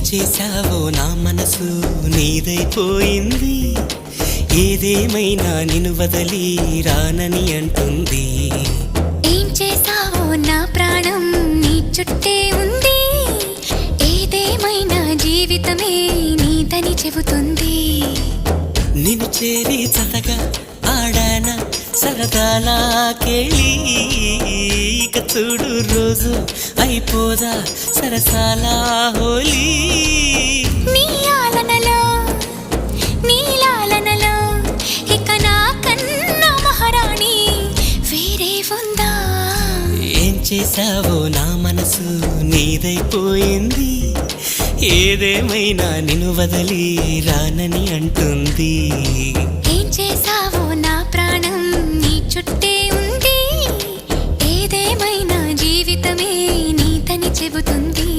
చేశావో నా మనసు నీదైపోయింది, ఏదేమైనా నిన్ను వదలి రానని అంటుంది. ఏం చేశావో నా ప్రాణం నీ చుట్టే ఉంది, ఏదేమైనా జీవితమే నీదని చెబుతుంది. నిన్ను చేరి చతగా ఆడాన సరదాలా కేళి, ఇక చూడు రోజు అయిపోదా సరసాల హోలీ. నీ ఆలనలో నీ లాలనలో ఇక నా కన్నా మహారాణి వేరే ఉందా? ఏం చేశావో నా మనసు నీదైపోయింది, ఏదేమైనా నిన్ను వదలి రానని అంటుంది. ఏం చేశావో నా ప్రాణం నీ చుట్టే ఉంది, ఏదేమైనా జీవితమే నీదని చెబుతుంది.